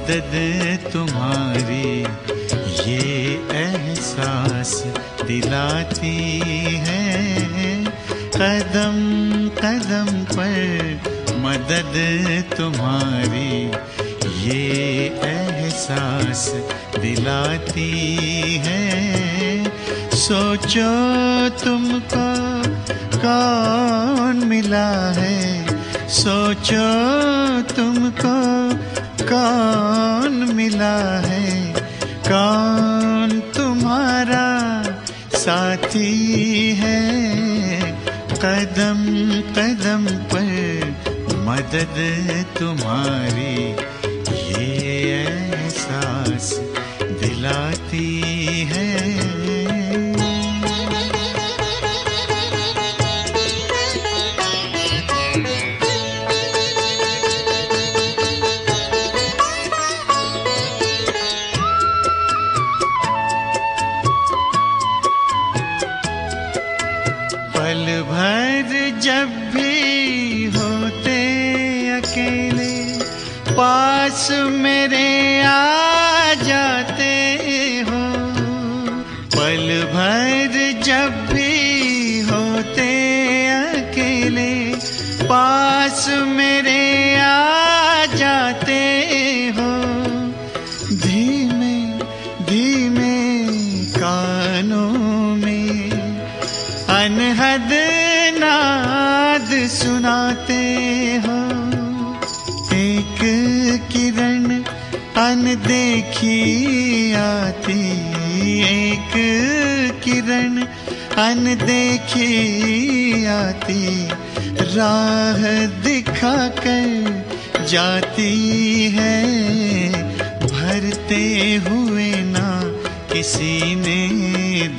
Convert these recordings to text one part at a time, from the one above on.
मदद तुम्हारी ये एहसास दिलाती है। कदम कदम पर मदद तुम्हारी ये एहसास दिलाती है। सोचो तुमको कौन मिला है, सोचो तुमको कौन मिला है, कौन तुम्हारा साथी है। कदम कदम पर मदद तुम्हारी ये एहसास दिलाती है। पल भर जब भी होते अकेले पास मेरे आ जाते हो। पल भर जब भी होते अकेले पास मेरे आ जाते हो। धीमे धीमे कानों में अनहद नाद सुनाते हो। एक किरण अनदेखी आती, एक किरण अनदेखी आती, राह दिखाकर जाती है। भरते हुए ना किसी ने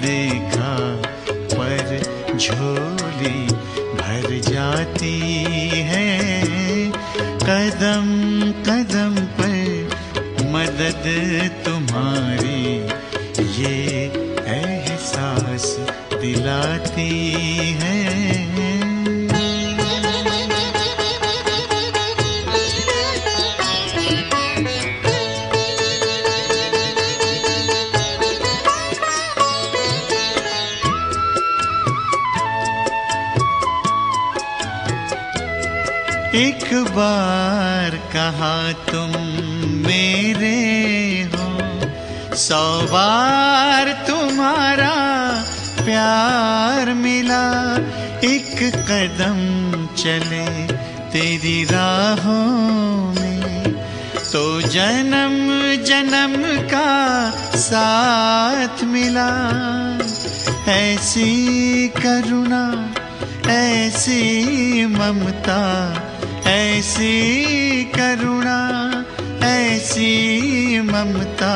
देखा पर झोली भर जाती है। कदम कदम पर मदद तुम्हारी ये एहसास दिलाती है। एक बार कहा तुम मेरे हो, 100 बार तुम्हारा प्यार मिला। एक कदम चले तेरी राहों में तो जन्म जन्म का साथ मिला। ऐसी करुणा ऐसी ममता, ऐसी करुणा ऐसी ममता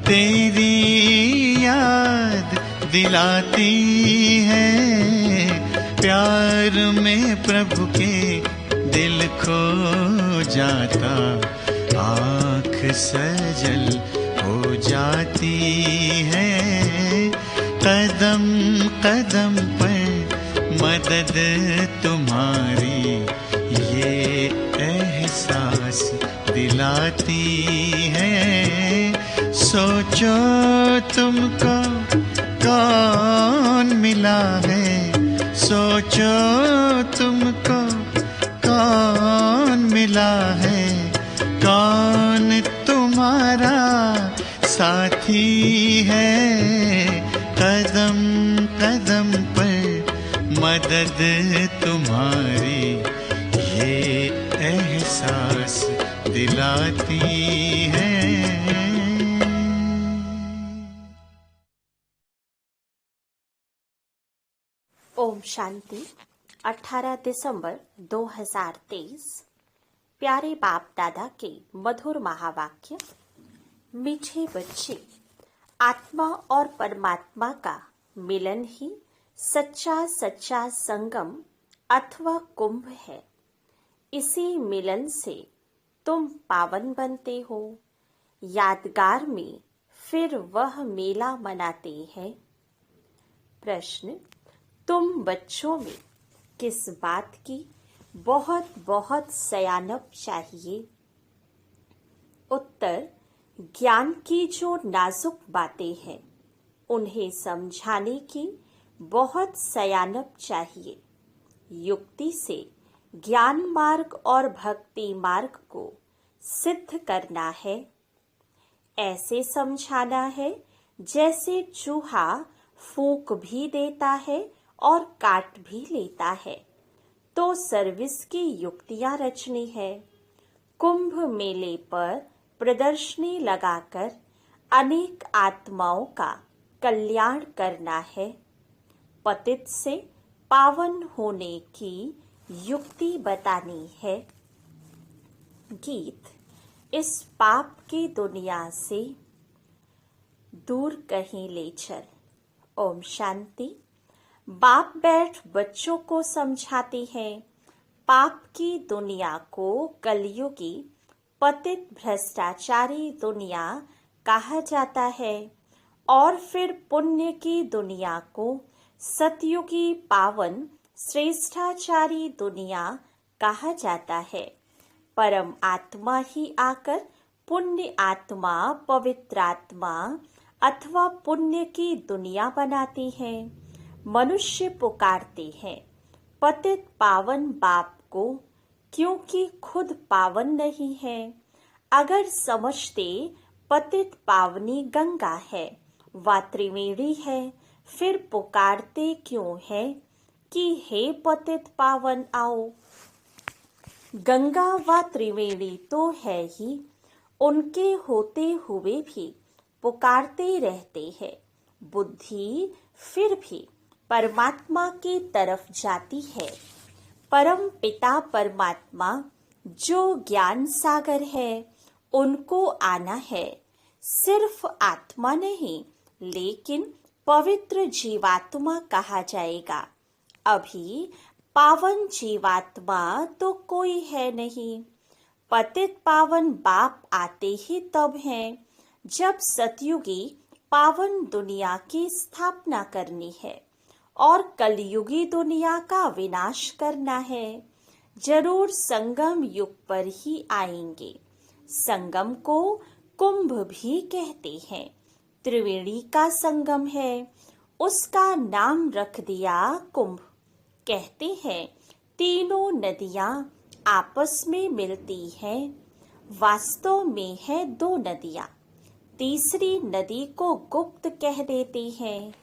तेरी याद दिलाती है। प्यार में प्रभु के दिल खो जाता, आँख सजल हो जाती है। कदम कदम पर मदद तुम्हारी ये एहसास दिलाती है। सोचो तुमको कौन मिला है, सोचो तुमको कौन मिला है, कौन तुम्हारा साथी है। कदम कदम पर मदद तुम्हारी ये एहसास दिलाती है। ओम शांति। 18 दिसंबर 2023। प्यारे बाप दादा के मधुर महावाक्य। मीठे बच्चे, आत्मा और परमात्मा का मिलन ही सच्चा सच्चा संगम अथवा कुंभ है। इसी मिलन से तुम पावन बनते हो। यादगार में फिर वह मेला मनाते हैं। प्रश्न, तुम बच्चों में किस बात की बहुत बहुत सयानप चाहिए? उत्तर, ज्ञान की जो नाजुक बातें हैं उन्हें समझाने की बहुत सयानप चाहिए। युक्ति से ज्ञान मार्ग और भक्ति मार्ग को सिद्ध करना है। ऐसे समझाना है जैसे चूहा फूंक भी देता है और काट भी लेता है। तो सर्विस की युक्तियां रचनी है। कुंभ मेले पर प्रदर्शनी लगाकर अनेक आत्माओं का कल्याण करना है। पतित से पावन होने की युक्ति बतानी है। गीत, इस पाप की दुनिया से दूर कहीं ले चल। ओम शांति। बाप बैठ बच्चों को समझाते हैं, पाप की दुनिया को कलयुगी पतित भ्रष्टाचारी दुनिया कहा जाता है और फिर पुण्य की दुनिया को सतयुगी पावन श्रेष्ठाचारी दुनिया कहा जाता है। परम आत्मा ही आकर पुण्य आत्मा, पवित्र आत्मा अथवा पुण्य की दुनिया बनाती है। मनुष्य पुकारते हैं पतित पावन बाप को, क्योंकि खुद पावन नहीं है। अगर समझते पतित पावनी गंगा है व त्रिवेणी है, फिर पुकारते क्यों है कि हे पतित पावन आओ। गंगा व त्रिवेणी तो है ही, उनके होते हुए भी पुकारते रहते हैं। बुद्धि फिर भी परमात्मा की तरफ जाती है। परम पिता परमात्मा जो ज्ञान सागर है, उनको आना है। सिर्फ आत्मा नहीं, लेकिन पवित्र जीवात्मा कहा जाएगा। अभी पावन जीवात्मा तो कोई है नहीं। पतित पावन बाप आते ही तब हैं जब सतयुगी पावन दुनिया की स्थापना करनी है और कलयुगी दुनिया का विनाश करना है। जरूर संगम युग पर ही आएंगे। संगम को कुंभ भी कहते हैं। त्रिवेणी का संगम है, उसका नाम रख दिया कुंभ। कहते हैं तीनों नदियां आपस में मिलती हैं, वास्तव में है दो नदियां। तीसरी नदी को गुप्त कह देते हैं।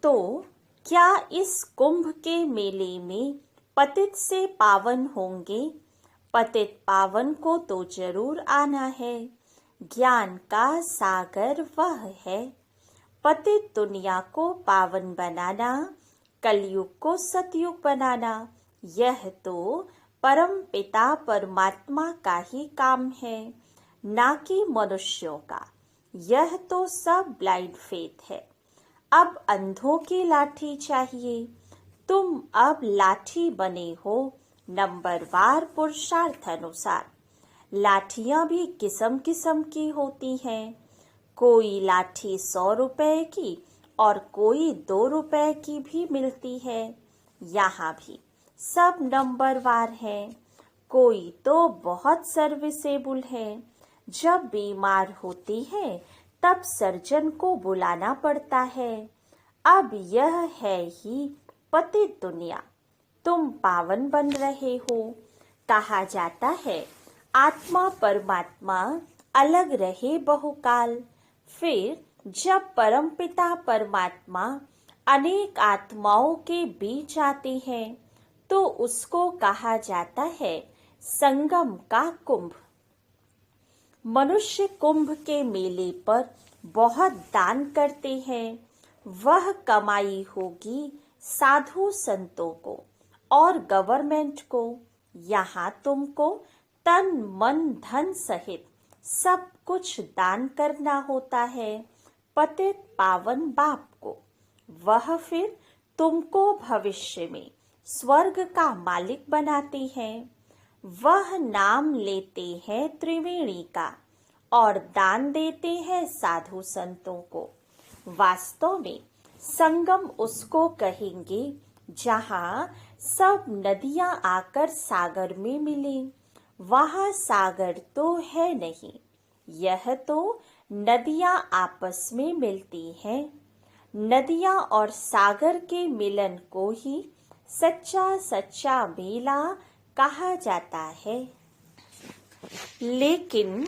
तो क्या इस कुंभ के मेले में पतित से पावन होंगे? पतित पावन को तो जरूर आना है। ज्ञान का सागर वह है। पतित दुनिया को पावन बनाना, कलयुग को सतयुग बनाना, यह तो परम पिता परमात्मा का ही काम है, ना कि मनुष्यों का। यह तो सब ब्लाइंड फेथ है। अब अंधों की लाठी चाहिए। तुम अब लाठी बने हो नंबरवार पुरुषार्थ अनुसार। लाठियां भी किस्म किस्म की होती हैं। कोई लाठी 100 रुपए की और कोई 2 रुपए की भी मिलती है। यहाँ भी सब नंबरवार है। कोई तो बहुत सर्विसेबल है। जब बीमार होती है तब सर्जन को बुलाना पड़ता है। अब यह है ही पतित दुनिया। तुम पावन बन रहे हो। कहा जाता है आत्मा परमात्मा अलग रहे बहुकाल। फिर जब परमपिता परमात्मा अनेक आत्माओं के बीच आते हैं तो उसको कहा जाता है संगम का कुंभ। मनुष्य कुंभ के मेले पर बहुत दान करते हैं। वह कमाई होगी साधु संतों को और गवर्नमेंट को। यहाँ तुमको तन मन धन सहित सब कुछ दान करना होता है पतित पावन बाप को। वह फिर तुमको भविष्य में स्वर्ग का मालिक बनाते हैं। वह नाम लेते हैं त्रिवेणी का और दान देते हैं साधु संतों को। वास्तव में संगम उसको कहेंगे जहाँ सब नदियाँ आकर सागर में मिलें। वहाँ सागर तो है नहीं, यह तो नदियाँ आपस में मिलती हैं। नदियाँ और सागर के मिलन को ही सच्चा सच्चा मेला कहा जाता है। लेकिन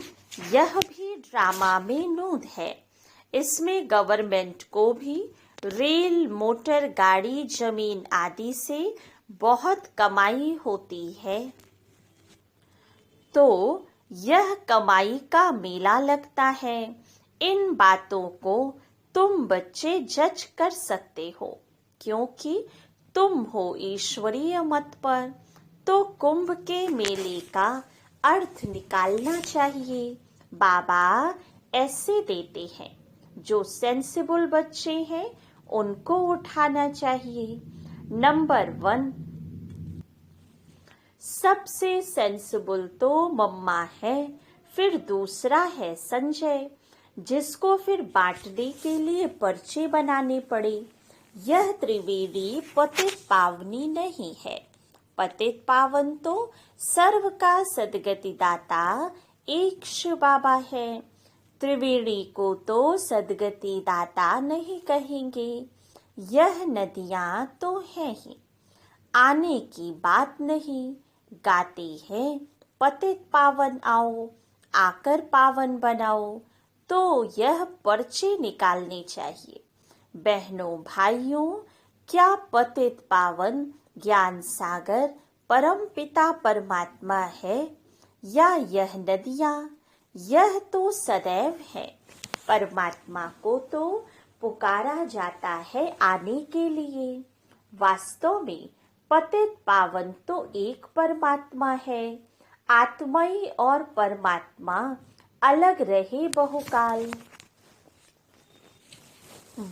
यह भी ड्रामा में नूद है। इसमें गवर्नमेंट को भी रेल, मोटर गाड़ी, जमीन आदि से बहुत कमाई होती है। तो यह कमाई का मेला लगता है। इन बातों को तुम बच्चे जज कर सकते हो, क्योंकि तुम हो ईश्वरीय मत पर। तो कुंभ के मेले का अर्थ निकालना चाहिए। बाबा ऐसे देते हैं, जो सेंसिबल बच्चे हैं उनको उठाना चाहिए। नंबर 1, सबसे सेंसिबल तो मम्मा है, फिर दूसरा है संजय, जिसको फिर बांटने के लिए पर्चे बनाने पड़े। यह त्रिवेणी पतित पावनी नहीं है। पतित पावन तो सर्व का सदगति दाता एक शिव बाबा है। त्रिवेणी को तो सदगति दाता नहीं कहेंगे। यह नदियाँ तो हैं ही, आने की बात नहीं। गाते हैं पतित पावन आओ, आकर पावन बनाओ। तो यह पर्चे निकालने चाहिए। बहनों भाइयों, क्या पतित पावन ज्ञान सागर परम पिता परमात्मा है, या यह नदियाँ? यह तो सदैव है। परमात्मा को तो पुकारा जाता है आने के लिए। वास्तव में पतित पावन तो एक परमात्मा है। आत्मई और परमात्मा अलग रहे बहुकाल।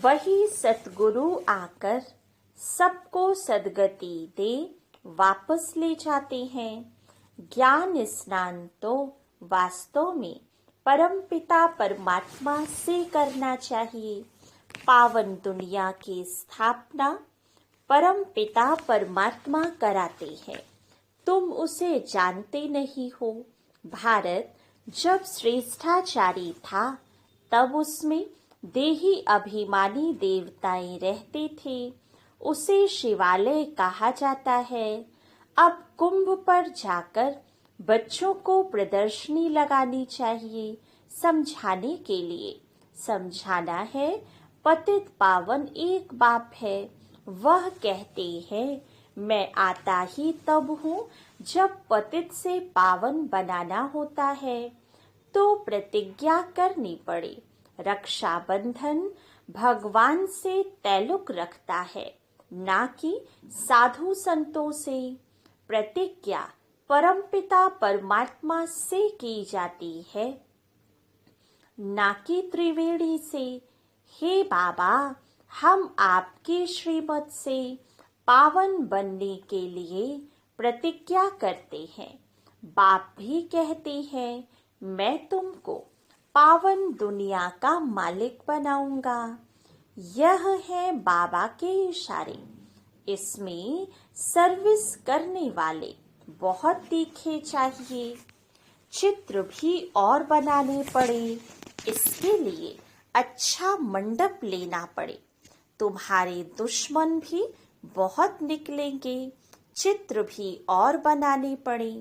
वही सतगुरु आकर सबको सदगति दे वापस ले जाते हैं। ज्ञान स्नान तो वास्तव में परमपिता परमात्मा से करना चाहिए। पावन दुनिया की स्थापना परमपिता परमात्मा कराते हैं। तुम उसे जानते नहीं हो। भारत जब श्रेष्ठाचारी था, तब उसमें देही अभिमानी देवताएं रहते थे। उसे शिवालय कहा जाता है। अब कुंभ पर जाकर बच्चों को प्रदर्शनी लगानी चाहिए, समझाने के लिए। समझाना है पतित पावन एक बाप है। वह कहते हैं, मैं आता ही तब हूँ जब पतित से पावन बनाना होता है। तो प्रतिज्ञा करनी पड़े। रक्षाबंधन भगवान से ताल्लुक रखता है, ना कि साधु संतों से। प्रतिज्ञा परमपिता परमात्मा से की जाती है, ना कि त्रिवेणी से। हे बाबा, हम आपके श्रीमत से पावन बनने के लिए प्रतिज्ञा करते हैं। बाप भी कहते हैं, मैं तुमको पावन दुनिया का मालिक बनाऊंगा। यह है बाबा के इशारे। इसमें सर्विस करने वाले बहुत तीखे चाहिए। चित्र भी और बनाने पड़े। इसके लिए अच्छा मंडप लेना पड़े। तुम्हारे दुश्मन भी बहुत निकलेंगे। चित्र भी और बनाने पड़े।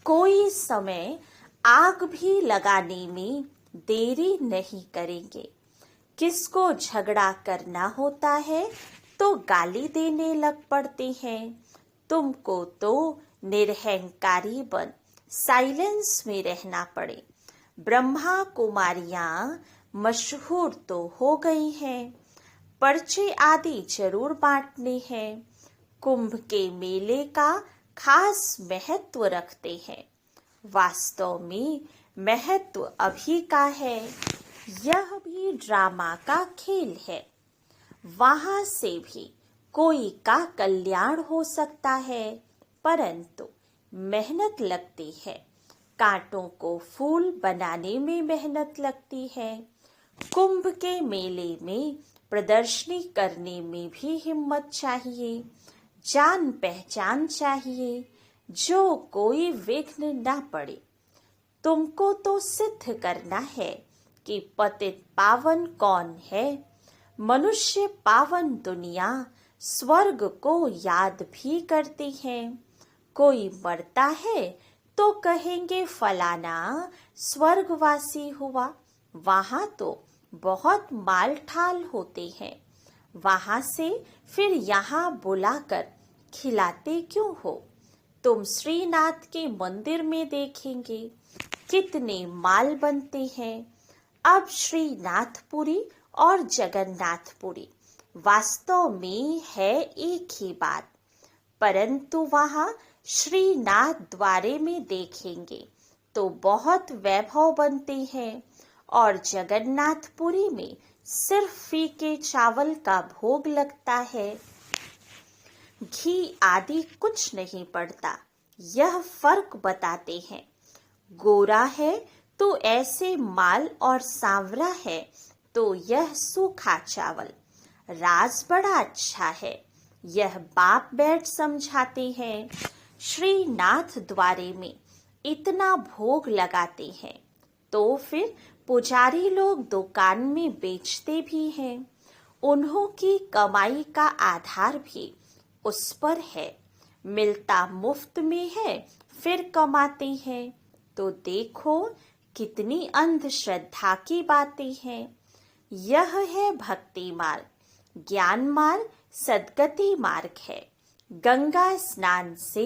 कोई समय आग भी लगाने में देरी नहीं करेंगे। किसको झगड़ा करना होता है तो गाली देने लग पड़ते हैं। तुमको तो निरहंकारी बन साइलेंस में रहना पड़े। ब्रह्मा कुमारियां मशहूर तो हो गई हैं, पर्चे आदि जरूर बांटने हैं। कुंभ के मेले का खास महत्व रखते हैं। वास्तव में महत्व अभी का है। यह भी ड्रामा का खेल है। वहां से भी कोई का कल्याण हो सकता है, परंतु मेहनत लगती है। कांटों को फूल बनाने में मेहनत लगती है। कुंभ के मेले में प्रदर्शनी करने में भी हिम्मत चाहिए, जान पहचान चाहिए। जो कोई विघ्न ना पड़े। तुमको तो सिद्ध करना है कि पतित पावन कौन है। मनुष्य पावन दुनिया स्वर्ग को याद भी करती है। कोई मरता है तो कहेंगे फलाना स्वर्गवासी हुआ। वहां तो बहुत माल ठाल होते हैं। वहां से फिर यहाँ बुलाकर खिलाते क्यों हो। तुम श्रीनाथ के मंदिर में देखेंगे कितने माल बनते हैं। अब श्रीनाथपुरी और जगन्नाथपुरी वास्तव में है एक ही बात, परंतु वहां श्रीनाथ द्वारे में देखेंगे तो बहुत वैभव बनते हैं और जगन्नाथपुरी में सिर्फ फीके चावल का भोग लगता है, घी आदि कुछ नहीं पड़ता। यह फर्क बताते हैं। गोरा है तो ऐसे माल और सांवरा है तो यह सूखा चावल। राज बड़ा अच्छा है, यह बाप बैठ समझाते हैं। श्रीनाथ द्वारे में इतना भोग लगाते हैं तो फिर पुजारी लोग दुकान में बेचते भी हैं। उन्हों की कमाई का आधार भी उस पर है। मिलता मुफ्त में है फिर कमाते हैं। तो देखो कितनी अंधश्रद्धा की बातें हैं। यह है भक्ति मार्ग, ज्ञान मार्ग, सद्गति मार्ग है। गंगा स्नान से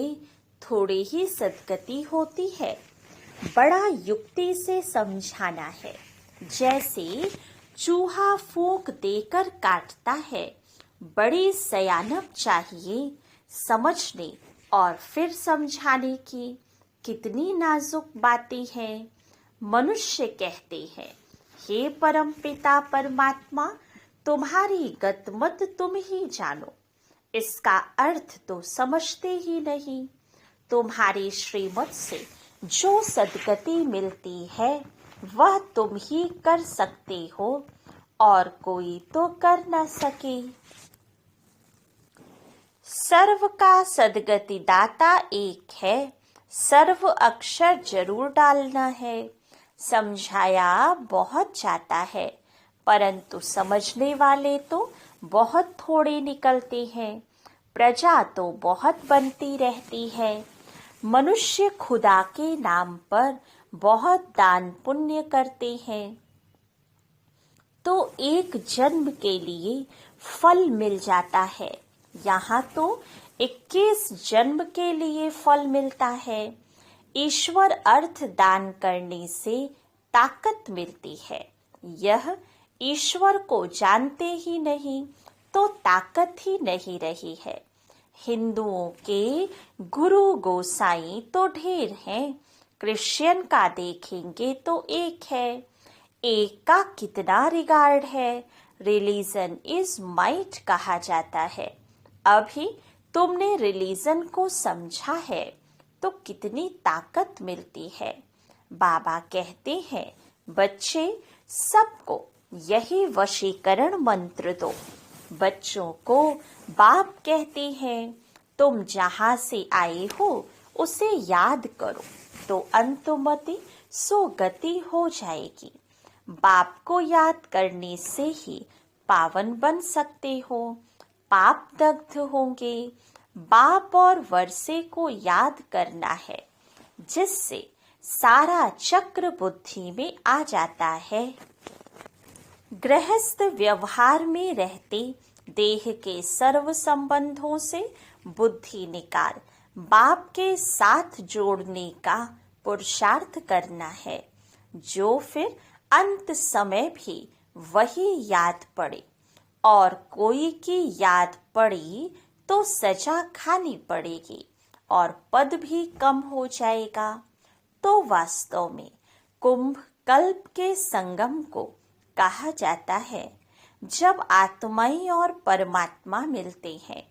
थोड़ी ही सद्गति होती है। बड़ा युक्ति से समझाना है। जैसे चूहा फूंक देकर काटता है, बड़ी सयानप चाहिए समझने और फिर समझाने की। कितनी नाजुक बातें हैं। मनुष्य कहते हैं, हे परमपिता परमात्मा, तुम्हारी गतमत तुम ही जानो। इसका अर्थ तो समझते ही नहीं। तुम्हारी श्रीमत से जो सद्गति मिलती है वह तुम ही कर सकते हो और कोई तो कर न सके। सर्व का सद्गति दाता एक है, सर्व अक्षर जरूर डालना है। समझाया बहुत जाता है, परंतु समझने वाले तो बहुत थोड़े निकलते हैं। प्रजा तो बहुत बनती रहती है। मनुष्य खुदा के नाम पर बहुत दान पुण्य करते हैं तो एक जन्म के लिए फल मिल जाता है। यहाँ तो 21 जन्म के लिए फल मिलता है। ईश्वर अर्थ दान करने से ताकत मिलती है। यह ईश्वर को जानते ही नहीं तो ताकत ही नहीं रही है। हिंदुओं के गुरु गोसाई तो ढेर हैं, क्रिश्चियन का देखेंगे तो एक है। एक का कितना रिगार्ड है। रिलीजन इज माइट कहा जाता है। अभी तुमने रिलीजन को समझा है तो कितनी ताकत मिलती है। बाबा कहते हैं, बच्चे सबको यही वशीकरण मंत्र दो। बच्चों को बाप कहते हैं, तुम जहाँ से आए हो उसे याद करो तो अंतुमति सो गति हो जाएगी। बाप को याद करने से ही पावन बन सकते हो। पाप दग्ध होंगे। बाप और वर्षे को याद करना है, जिससे सारा चक्र बुद्धि में आ जाता है। गृहस्थ व्यवहार में रहते देह के सर्व संबंधों से बुद्धि निकाल बाप के साथ जोड़ने का पुरुषार्थ करना है, जो फिर अंत समय भी वही याद पड़े। और कोई की याद पड़ी तो सजा खानी पड़ेगी और पद भी कम हो जाएगा। तो वास्तव में कुंभ कल्प के संगम को कहा जाता है, जब आत्माएं और परमात्मा मिलते हैं।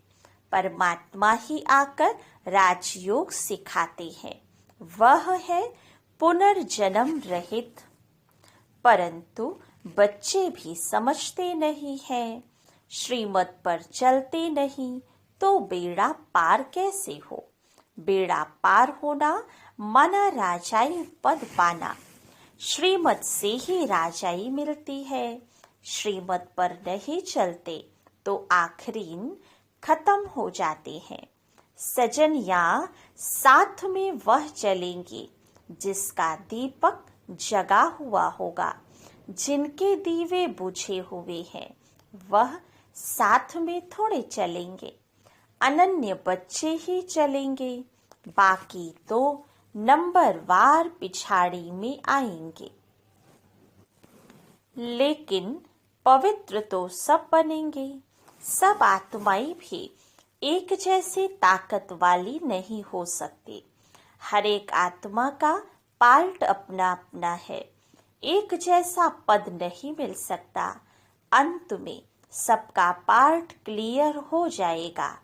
परमात्मा ही आकर राजयोग सिखाते हैं। वह है पुनर्जन्म रहित। परंतु बच्चे भी समझते नहीं हैं। श्रीमत पर चलते नहीं तो बेड़ा पार कैसे हो। बेड़ा पार होना माना राजाई पद पाना। श्रीमत से ही राजाई मिलती है, श्रीमत पर नहीं चलते तो आखरीन खत्म हो जाते हैं। सजन यहाँ साथ में वह चलेंगे जिसका दीपक जगा हुआ होगा, जिनके दीवे बुझे हुए हैं वह साथ में थोड़े चलेंगे। अनन्य बच्चे ही चलेंगे, बाकी तो नंबरवार पिछाड़ी में आएंगे। लेकिन पवित्र तो सब बनेंगे। सब आत्माएं भी एक जैसी ताकत वाली नहीं हो सकती। हर एक आत्मा का पार्ट अपना अपना है, एक जैसा पद नहीं मिल सकता। अंत में सबका पार्ट क्लियर हो जाएगा।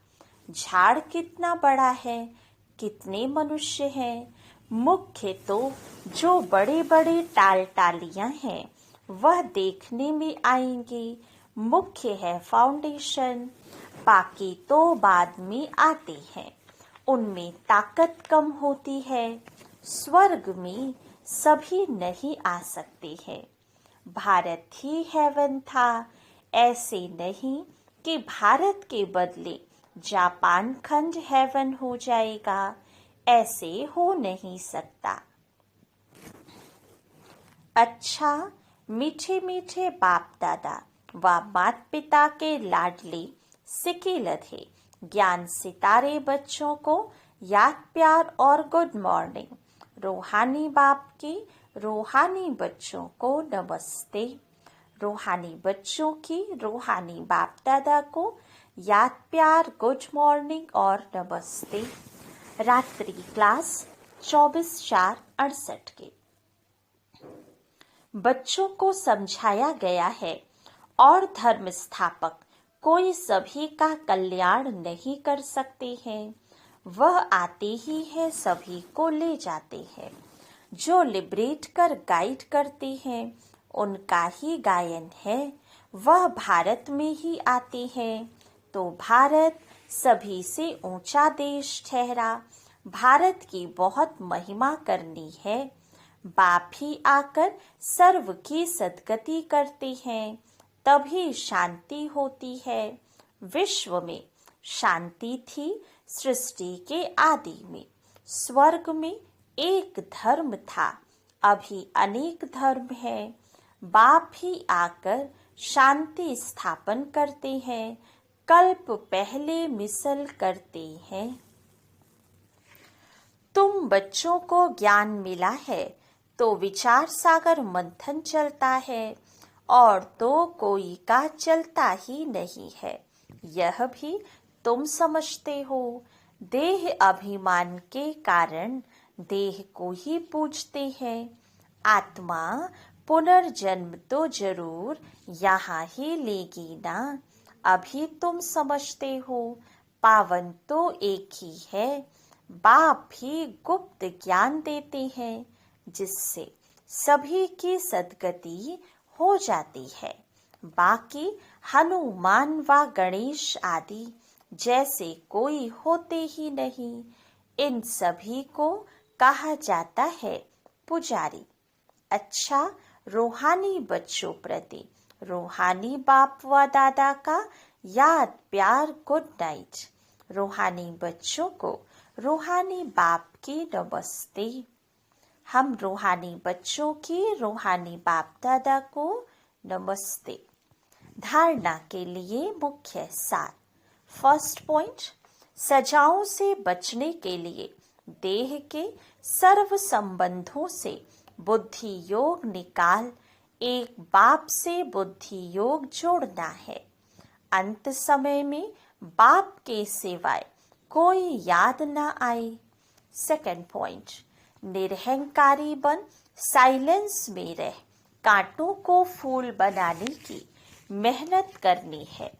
झाड़ कितना बड़ा है, कितने मनुष्य हैं। मुख्य तो जो बड़े बड़े टालियां हैं वह देखने में आएंगे। मुख्य है फाउंडेशन, बाकी तो बाद में आते हैं, उनमें ताकत कम होती है। स्वर्ग में सभी नहीं आ सकते हैं। भारत ही हेवन था, ऐसे नहीं कि भारत के बदले जापान खंड हेवन हो जाएगा, ऐसे हो नहीं सकता। अच्छा, मीठे मीठे बाप दादा व माता पिता के लाडले सिके लधे ज्ञान सितारे बच्चों को याद प्यार और गुड मॉर्निंग। रूहानी बाप की रूहानी बच्चों को नमस्ते। रूहानी बच्चों की रूहानी बाप दादा को याद प्यार गुड मॉर्निंग और नमस्ते। रात्रि क्लास 24/4/68 के बच्चों को समझाया गया है और धर्म स्थापक कोई सभी का कल्याण नहीं कर सकते हैं। वह आते ही है, सभी को ले जाते हैं। जो लिबरेट कर गाइड करते हैं उनका ही गायन है। वह भारत में ही आते हैं तो भारत सभी से ऊंचा देश ठहरा। भारत की बहुत महिमा करनी है। बाप ही आकर सर्व की सद्गति करते हैं, तभी शांति होती है। विश्व में शांति थी सृष्टि के आदि में। स्वर्ग में एक धर्म था, अभी अनेक धर्म है। बाप ही आकर शांति स्थापन करते हैं, कल्प पहले मिसल करते हैं। तुम बच्चों को ज्ञान मिला है तो विचार सागर मंथन चलता है, और तो कोई का चलता ही नहीं है। यह भी तुम समझते हो। देह अभिमान के कारण देह को ही पूजते हैं। आत्मा पुनर्जन्म तो जरूर यहाँ ही लेगी ना। अभी तुम समझते हो, पावन तो एक ही है। बाप भी गुप्त ज्ञान देते हैं, जिससे सभी की सद्गति हो जाती है। बाकी हनुमान व गणेश आदि जैसे कोई होते ही नहीं। इन सभी को कहा जाता है पुजारी। अच्छा, रूहानी बच्चों प्रति रूहानी बाप व दादा का याद प्यार गुड नाइट। रूहानी बच्चों को रूहानी बाप की नमस्ते। हम रूहानी बच्चों की रूहानी बाप दादा को नमस्ते। धारणा के लिए मुख्य सार। फर्स्ट पॉइंट, सजाओं से बचने के लिए देह के सर्व संबंधों से बुद्धि योग निकाल एक बाप से बुद्धि योग जोड़ना है। अंत समय में बाप के सिवाय कोई याद ना आए। सेकंड पॉइंट, निरहंकारी बन साइलेंस में रह कांटों को फूल बनाने की मेहनत करनी है।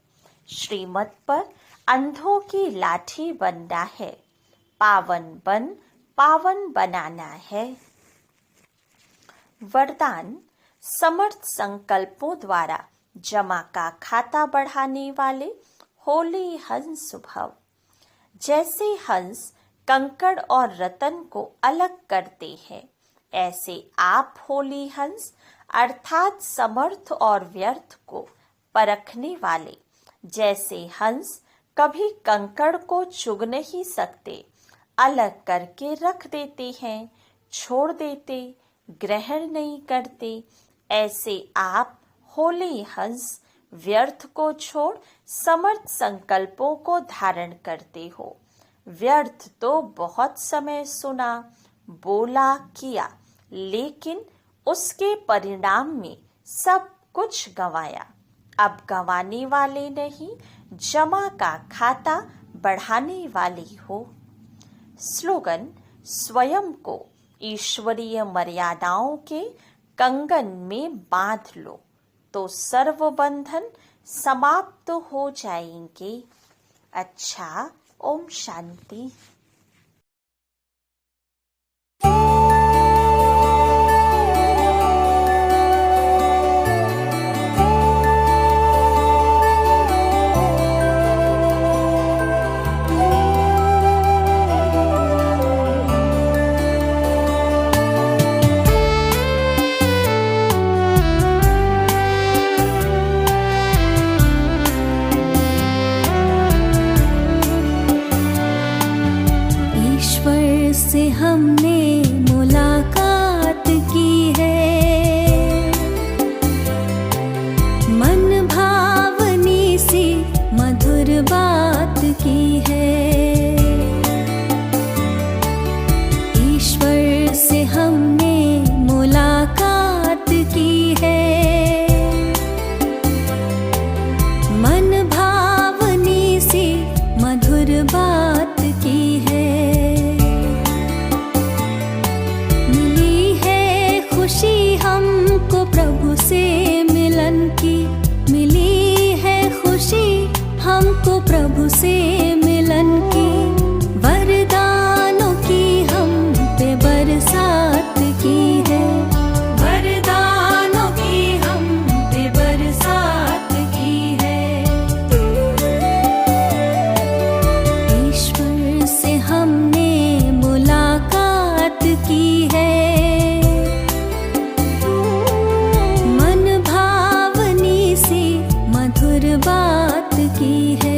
श्रीमत पर अंधों की लाठी बनना है। पावन बन पावन बनाना है। वरदान, समर्थ संकल्पों द्वारा जमा का खाता बढ़ाने वाले होली हंस भव। जैसे हंस कंकड़ और रतन को अलग करते हैं, ऐसे आप होली हंस अर्थात समर्थ और व्यर्थ को परखने वाले, जैसे हंस कभी कंकड़ को चुग नहीं सकते, अलग करके रख देते हैं, छोड़ देते, ग्रहण नहीं करते, ऐसे आप होली हंस व्यर्थ को छोड़ समर्थ संकल्पों को धारण करते हो। व्यर्थ तो बहुत समय सुना, बोला, किया, लेकिन उसके परिणाम में सब कुछ गंवाया। अब गंवाने वाले नहीं, जमा का खाता बढ़ाने वाली हो। स्लोगन: स्वयं को ईश्वरीय मर्यादाओं के कंगन में बांध लो तो सर्व बंधन समाप्त हो जाएंगे। अच्छा, ओम शांति। से हमने मुलाकात की है, मन भावनी सी मधुर बात की है। ईश्वर से हमने मुलाकात की है, मन भावनी सी मधुर बात की है। खुशी हमको प्रभु से मिलन की, मिली है खुशी हमको प्रभु से मिलन की। वरदानों की हम पे बरसात की है, वरदानों की हम पे बरसात की है। ईश्वर से हमने मुलाकात की है, बात की है।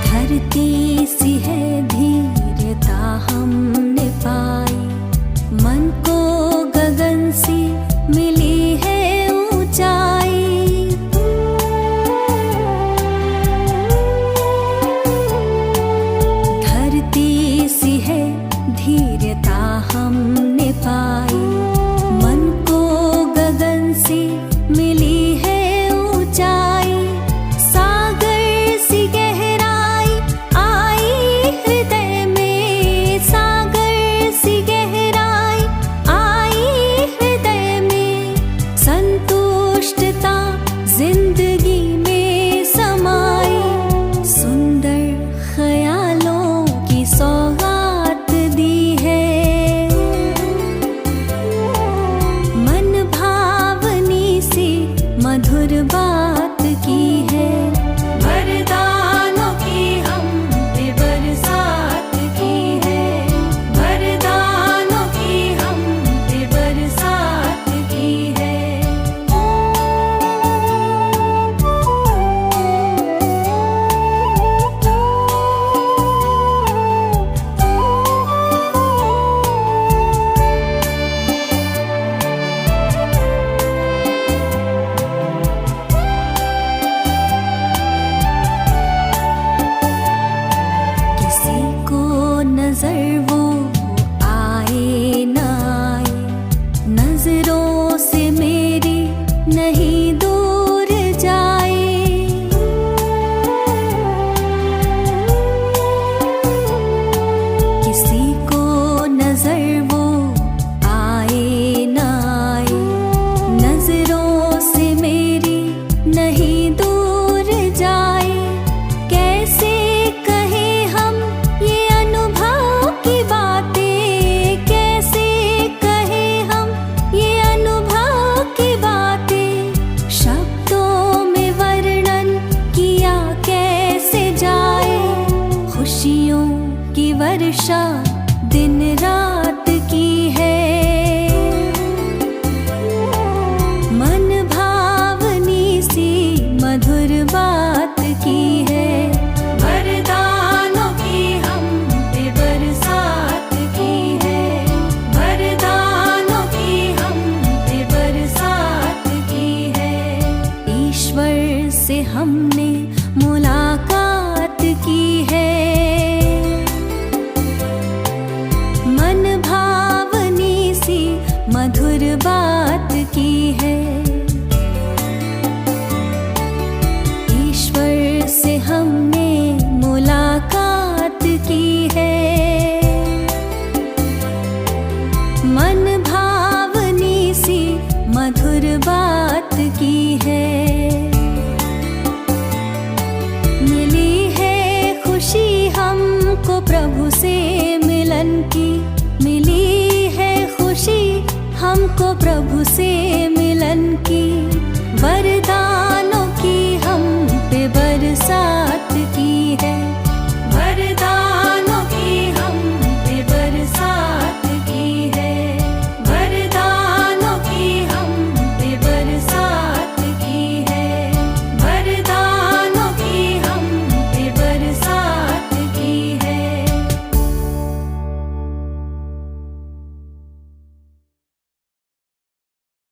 धरती सी है धीरता हमने पाई, मन को गगन सी मिली है ऊंचाई। धरती सी है धीरता हमने पाई, मन को गगन सी मिली है ऊंचाई। सागर सी गहराई आई हृदय में, सागर सी गहराई आई हृदय में। संतुष्टता जिंदगी में समाई, सुंदर ख्यालों की सौगात दी है। मन भावनी सी मधुर बात की है, वरदानों की हम पे बरसात की है, वरदानों की हम पे बरसात की है। किसी को नजर वो आए न आए, नजरों से मेरी नहीं दूर जाए। हमने मुलाकात की है। मन भावनी सी मधुर बात की है। ईश्वर से हमने मुलाकात की है। मन भावनी सी मधुर बात की है। मिली है खुशी हमको प्रभु से मिलन की। मिली है खुशी हमको प्रभु से